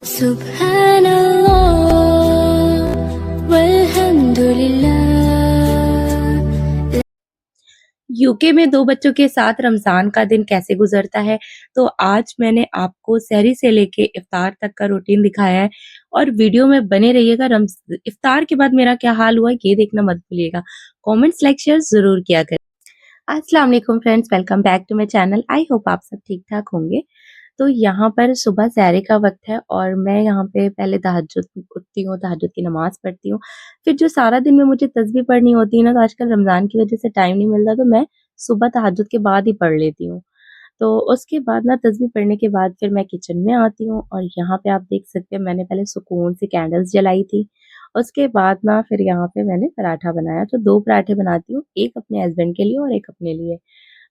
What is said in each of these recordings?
सुब्हानल्लाह वल्हम्दुलिल्लाह। UK में 2 बच्चों के साथ रमज़ान का दिन कैसे गुज़रता है, तो आज मैंने आपको सहरी से लेके इफ्तार तक का रूटीन दिखाया है और वीडियो में बने रहिएगा। इफ्तार के बाद मेरा क्या हाल हुआ ये देखना मत भूलिएगा। कमेंट्स, लाइक, शेयर ज़रूर किया करें। अस्सलाम वालेकुम friends, welcome back to my channel. I hope आप सब ठीक-ठाक होंगे। तो यहाँ पर सुबह सहरी का वक़्त है और मैं यहाँ पे पहले तहज्जुद उठती हूँ, तहज्जुद की नमाज़ पढ़ती हूँ। फिर जो सारा दिन में मुझे तस्बीह पढ़नी होती है ना, तो आजकल रमज़ान की वज़ह से टाइम नहीं मिलता, तो मैं सुबह तहज्जुद के बाद ही पढ़ लेती हूँ। तो उसके बाद ना तस्बीह पढ़ने के बाद फिर मैं किचन में आती हूँ और यहाँ पे आप देख सकते हैं मैंने पहले सुकून से कैंडल्स जलाई थी। उसके बाद ना फिर यहाँ पे मैंने पराठा बनाया, तो 2 पराठे बनाती हूँ, एक अपने हस्बैंड के लिए और एक अपने लिए।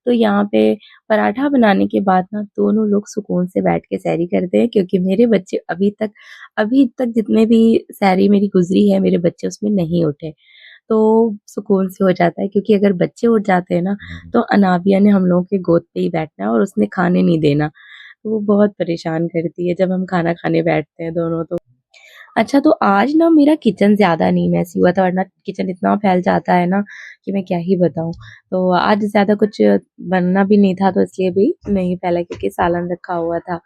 तो यहाँ पे पराठा बनाने के बाद ना दोनों लोग सुकून से बैठ के सैरी करते हैं, क्योंकि मेरे बच्चे अभी तक जितने भी सैरी मेरी गुज़री है, मेरे बच्चे उसमें नहीं उठे। तो सुकून से हो जाता है, क्योंकि अगर बच्चे उठ जाते हैं ना, तो अनाबिया ने हम लोगों के गोद पे ही बैठना है और उसने खाने नहीं देना। तो वो बहुत परेशान करती है जब हम खाना खाने बैठते हैं दोनों तो। अच्छा, तो आज ना मेरा किचन ज़्यादा नहीं मेसी हुआ था, वरना किचन इतना फैल जाता है ना कि मैं क्या ही बताऊँ। तो आज ज़्यादा कुछ बनना भी नहीं था, तो इसलिए भी नहीं फैला, क्योंकि सालन रखा हुआ था।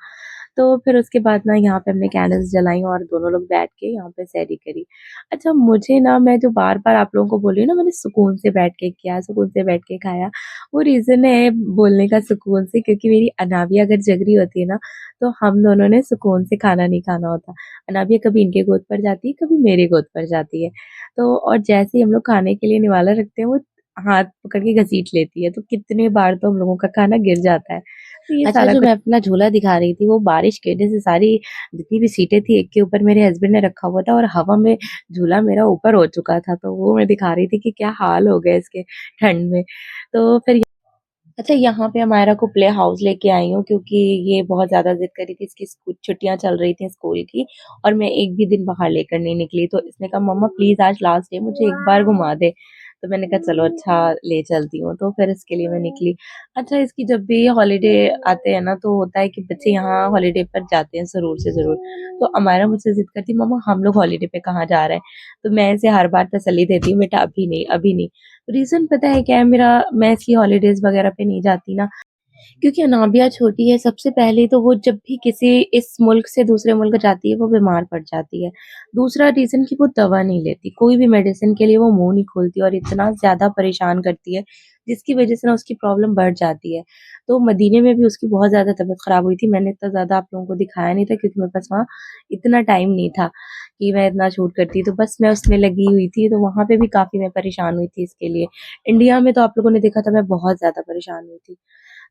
तो फिर उसके बाद ना यहाँ पे हमने कैंडल्स जलाई और दोनों लोग बैठ के यहाँ पे सैरी करी। अच्छा, मुझे ना, मैं जो बार-बार आप लोगों को बोल रही हूँ ना, मैंने सुकून से बैठ के किया, सुकून से बैठ के खाया, वो रीज़न है बोलने का सुकून से, क्योंकि मेरी अनाबिया अगर जग रही होती है ना, तो हम दोनों ने सुकून से खाना नहीं खाना होता। अनाबिया कभी इनके गोद पर जाती है, कभी मेरे गोद पर जाती है। तो और जैसे ही हम लोग खाने के लिए निवाला रखते हैं, वो हाथ पकड़ के घसीट लेती है, तो कितने बार तो हम लोगों का खाना गिर जाता है। तो ये अच्छा, सारा जो कुछ मैं अपना झूला दिखा रही थी, वो बारिश की वजह से सारी जितनी भी सीटें थी, एक के ऊपर मेरे हस्बैंड ने रखा हुआ था और हवा में झूला मेरा ऊपर हो चुका था, तो वो मैं दिखा रही थी कि क्या हाल हो गया इसके ठंड में। तो फिर अच्छा, यहाँ पे हमायरा को प्ले हाउस लेके आई हूँ, क्योंकि ये बहुत ज़्यादा ज़िद कर रही थी, इसकी छुट्टियाँ चल रही थी स्कूल की और मैं एक भी दिन बाहर लेकर नहीं निकली। तो इसने कहा मम्मा प्लीज़ आज लास्ट डे, मुझे एक बार घुमा दे। तो मैंने कहा चलो अच्छा ले चलती हूँ, तो फिर इसके लिए मैं निकली। अच्छा, इसकी जब भी हॉलिडे आते हैं ना, तो होता है कि बच्चे यहाँ हॉलिडे पर जाते हैं ज़रूर से ज़रूर। तो अमायरा मुझसे ज़िद करती मम्मा हम लोग हॉलिडे पे कहाँ जा रहे हैं? तो मैं इसे हर बार तसल्ली देती हूँ, बेटा अभी नहीं, अभी नहीं। रीज़न पता है क्या है मेरा? मैं इसलिए हॉलिडेज़ वगैरह पे नहीं जाती ना, क्योंकि अनाबिया छोटी है। सबसे पहले तो वो जब भी किसी इस मुल्क से दूसरे मुल्क जाती है, वो बीमार पड़ जाती है। दूसरा रीज़न कि वो दवा नहीं लेती, कोई भी मेडिसिन के लिए वो मुँह नहीं खोलती और इतना ज़्यादा परेशान करती है, जिसकी वज़ह से ना उसकी प्रॉब्लम बढ़ जाती है। तो मदीने में भी उसकी बहुत ज़्यादा तबीयत ख़राब हुई थी। मैंने इतना ज़्यादा आप लोगों को दिखाया नहीं था, क्योंकि मेरे पास वहाँ इतना टाइम नहीं था कि मैं इतना शूट करती। तो बस मैं उसमें लगी हुई थी, तो वहाँ पे भी काफ़ी मैं परेशान हुई थी इसके लिए। इंडिया में तो आप लोगों ने देखा था, मैं बहुत ज़्यादा परेशान हुई थी।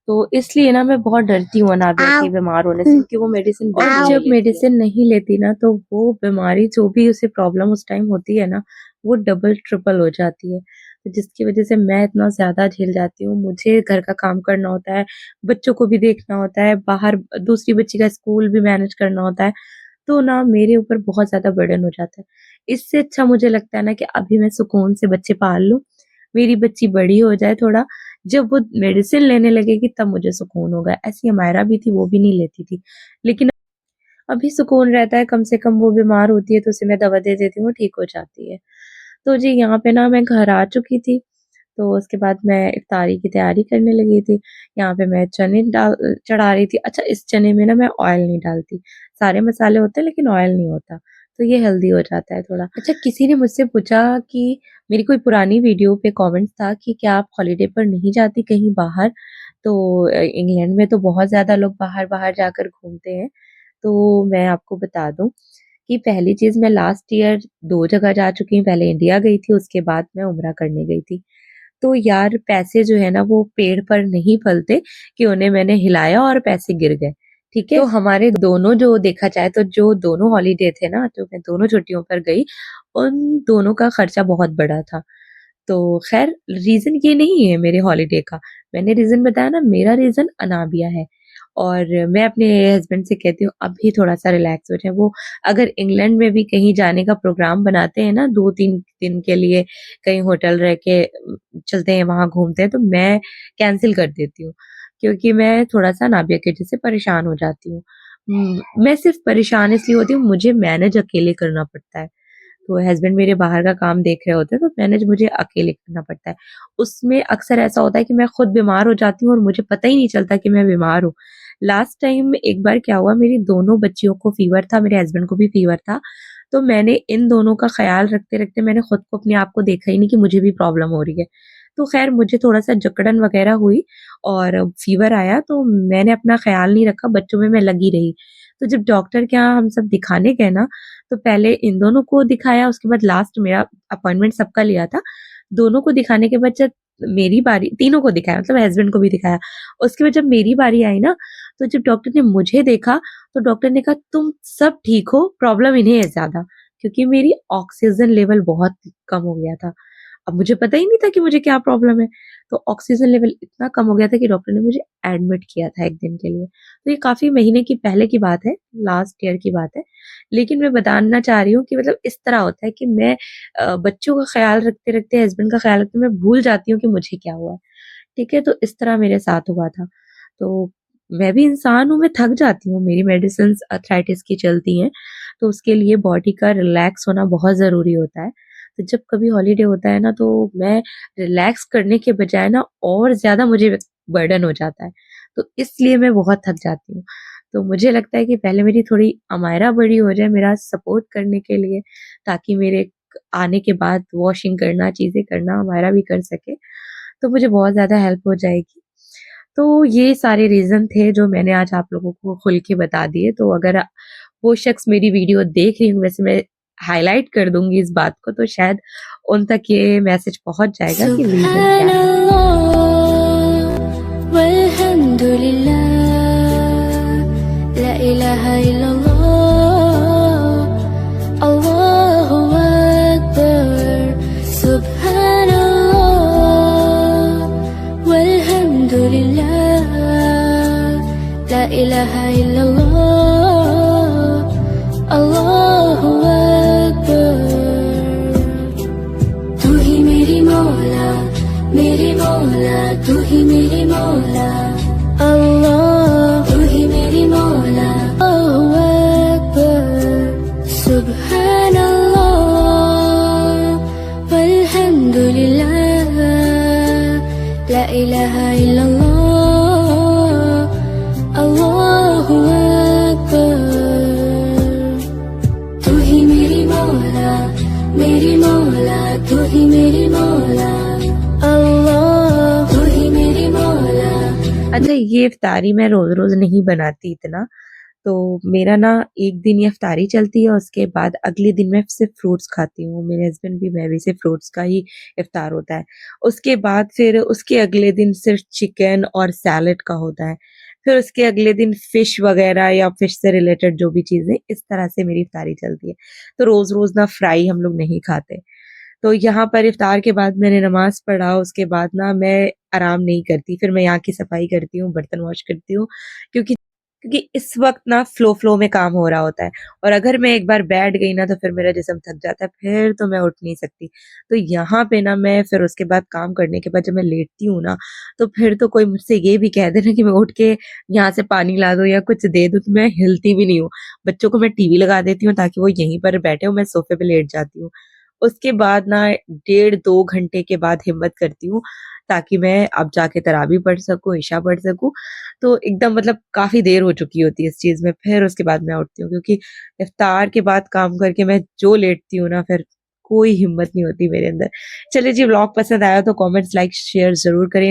तो इसलिए ना मैं बहुत डरती हूँ अनाबिया के बीमार होने से, क्योंकि वो मेडिसिन जब मेडिसिन नहीं लेती ना, तो वो बीमारी जो भी उसे प्रॉब्लम उस टाइम होती है ना, वो डबल ट्रिपल हो जाती है। तो जिसकी वज़ह से मैं इतना ज़्यादा झेल जाती हूँ। मुझे घर का काम करना होता है, बच्चों को भी देखना होता है, बाहर दूसरी बच्ची का स्कूल भी मैनेज करना होता है, तो ना मेरे ऊपर बहुत ज़्यादा बर्डन हो जाता है। इससे अच्छा मुझे लगता है ना कि अभी मैं सुकून से बच्चे पाल लूँ, मेरी बच्ची बड़ी हो जाए थोड़ा, जब वो मेडिसिन लेने लगेगी तब मुझे सुकून होगा। ऐसी हमायरा भी थी, वो भी नहीं लेती थी। लेकिन अभी सुकून रहता है, कम से कम वो बीमार होती है तो उसे मैं दवा दे देती हूँ, वो ठीक हो जाती है। तो जी, यहाँ पे ना मैं घर आ चुकी थी, तो उसके बाद मैं इफ्तारी की तैयारी करने लगी थी। यहाँ पे मैं चने चढ़ा रही थी। अच्छा, इस चने में ना मैं ऑयल नहीं डालती। सारे मसाले होते हैं लेकिन ऑयल नहीं होता, तो ये हेल्दी हो जाता है थोड़ा। अच्छा, किसी ने मुझसे पूछा कि मेरी कोई पुरानी वीडियो पे कमेंट था कि क्या आप हॉलिडे पर नहीं जाती कहीं बाहर? तो इंग्लैंड में तो बहुत ज़्यादा लोग बाहर-बाहर जाकर घूमते हैं। तो मैं आपको बता दूँ कि पहली चीज़, मैं लास्ट ईयर 2 जगह जा चुकी हूँ। पहले इंडिया गई थी, उसके बाद मैं उम्रा करने गई थी। तो यार पैसे जो है ना, वो पेड़ पर नहीं फलते कि उन्हें मैंने हिलाया और पैसे गिर गए, ठीक है? तो हमारे दोनों, जो देखा जाए तो जो दोनों हॉलिडे थे ना, जो मैं दोनों छुट्टियों पर गई, उन दोनों का खर्चा बहुत बड़ा था। तो ख़ैर, रीज़न ये नहीं है मेरे हॉलिडे का। मैंने रीज़न बताया ना, मेरा रीज़न अनाबिया है और मैं अपने हस्बैंड से कहती हूँ अभी थोड़ा-सा रिलैक्स हो जाएँ। वो अगर इंग्लैंड में भी कहीं जाने का प्रोग्राम बनाते हैं ना 2-3 दिन के लिए, कहीं होटल रह के चलते हैं, वहाँ घूमते हैं, तो मैं कैंसल कर देती हूँ, क्योंकि मैं थोड़ा-सा अनाबिया की वजह से परेशान हो जाती हूँ। मैं सिर्फ़ परेशान इसलिए होती हूँ, मुझे मैनेज अकेले करना पड़ता है। तो हस्बैंड मेरे बाहर का काम देख रहे होते हैं, तो मैनेज मुझे अकेले करना पड़ता है। उसमें अक्सर ऐसा होता है कि मैं खुद बीमार हो जाती हूँ और मुझे पता ही नहीं चलता कि मैं बीमार हूँ। लास्ट टाइम एक बार क्या हुआ, मेरी दोनों बच्चियों को फ़ीवर था, मेरे हस्बैंड को भी फ़ीवर था। तो मैंने इन दोनों का ख़्याल रखते-रखते मैंने खुद को अपने आप को देखा ही नहीं कि मुझे भी प्रॉब्लम हो रही है। तो ख़ैर मुझे थोड़ा-सा जकड़न वग़ैरह हुई और फ़ीवर आया, तो मैंने अपना ख़्याल नहीं रखा, बच्चों में मैं लगी रही। तो जब डॉक्टर के यहाँ हम सब दिखाने गए ना, तो पहले इन दोनों को दिखाया, उसके बाद लास्ट मेरा अपॉइंटमेंट सबका लिया था। दोनों को दिखाने के बाद जब मेरी बारी, तीनों को दिखाया मतलब हस्बैंड को भी दिखाया। उसके बाद जब मेरी बारी आई ना, तो जब डॉक्टर ने मुझे देखा, तो डॉक्टर ने कहा तुम सब ठीक हो, प्रॉब्लम इन्हें है ज़्यादा, क्योंकि मेरी ऑक्सीजन लेवल बहुत कम हो गया था। अब मुझे पता ही नहीं था कि मुझे क्या प्रॉब्लम है। तो ऑक्सीजन लेवल इतना कम हो गया था कि डॉक्टर ने मुझे एडमिट किया था 1 दिन के लिए। तो ये काफ़ी महीने की पहले की बात है, लास्ट ईयर की बात है। लेकिन मैं बताना चाह रही हूँ कि मतलब इस तरह होता है कि मैं बच्चों का ख़्याल रखते-रखते, हस्बैंड का ख़्याल रखते मैं भूल जाती हूँ कि मुझे क्या हुआ है। ठीक है? तो इस तरह मेरे साथ हुआ था। तो मैं भी इंसान हूँ, मैं थक जाती हूँ, मेरी मेडिसिन्स आर्थराइटिस की चलती हैं, तो उसके लिए बॉडी का रिलैक्स होना बहुत ज़रूरी होता है। तो जब कभी हॉलिडे होता है ना, तो मैं रिलैक्स करने के बजाय ना और ज़्यादा मुझे बर्डन हो जाता है, तो इसलिए मैं बहुत थक जाती हूँ। तो मुझे लगता है कि पहले मेरी थोड़ी अमायरा बड़ी हो जाए मेरा सपोर्ट करने के लिए, ताकि मेरे आने के बाद वॉशिंग करना, चीज़ें करना अमायरा भी कर सके, तो मुझे बहुत ज़्यादा हेल्प हो जाएगी। तो ये सारे रीज़न थे जो मैंने आज आप लोगों को खुल के बता दिए। तो अगर वो शख़्स मेरी वीडियो देख रही हों, वैसे मैं हाइलाइट कर दूँगी इस बात को, तो शायद उन तक ये मैसेज पहुँच जाएगा कि रीज़न क्या है। Subhanallah walhamdulillah la ilaha illallah Allahu Akbar Subhanallah walhamdulillah la ilaha illallah Allahu Akbar तू ही मेरी मौला तू ही मेरी मौला अल्लाह तू ही मेरी मौला अल्लाहु अकबर सुब्हानल्लाह वल्हम्दुलिल्लाह ला इलाहा इल्लल्लाह अल्लाहु अकबर तू ही मेरी मौला तू ही मेरी मौला अल्लाह तू ही मेरी मौला। अच्छा, ये इफ्तारी मैं रोज़-रोज़ नहीं बनाती इतना, तो मेरा ना एक दिन ये इफ्तारी चलती है, उसके बाद अगले दिन मैं सिर्फ़ फ्रूट्स खाती हूँ। मेरे हस्बैंड भी, मैं भी सिर्फ़ फ्रूट्स का ही इफ्तार होता है। उसके बाद फिर उसके अगले दिन सिर्फ़ चिकन और सैलेड का होता है। फिर उसके अगले दिन फ़िश वग़ैरह या फ़िश से रिलेटेड जो भी चीज़ें, इस तरह से मेरी इफ्तारी चलती है। तो रोज़-रोज़ ना फ्राई हम लोग नहीं खाते। तो यहाँ पर इफ्तार के बाद मैंने नमाज़ पढ़ा, उसके बाद ना मैं आराम नहीं करती, फिर मैं यहाँ की सफाई करती हूँ, बर्तन वॉश करती हूँ, क्योंकि क्योंकि इस वक़्त ना फ़्लो में काम हो रहा होता है, और अगर मैं एक बार बैठ गई ना, तो फिर मेरा जिस्म थक जाता है, फिर तो मैं उठ नहीं सकती। तो यहाँ पे ना मैं फिर उसके बाद काम करने के बाद जब मैं लेटती हूँ ना, तो फिर तो कोई मुझसे ये भी कह दे ना कि मैं उठ के यहाँ से पानी ला दो या कुछ दे दो, तो मैं हिलती भी नहीं हूँ। बच्चों को मैं टीवी लगा देती हूँ ताकि वो यहीं पर बैठे हों, मैं सोफ़े पे लेट जाती हूँ। उसके बाद ना डेढ़ 2 घंटे के बाद हिम्मत करती हूँ, ताकि मैं अब जाके तरावी पढ़ सकूँ, इशा पढ़ सकूँ। तो एकदम मतलब काफ़ी देर हो चुकी होती है इस चीज़ में, फिर उसके बाद मैं उठती हूँ, क्योंकि इफ्तार के बाद काम करके मैं जो लेटती हूँ ना, फिर कोई हिम्मत नहीं होती मेरे अंदर। चलिए जी, व्लॉग पसंद आया तो कमेंट्स, लाइक, शेयर ज़रूर करें।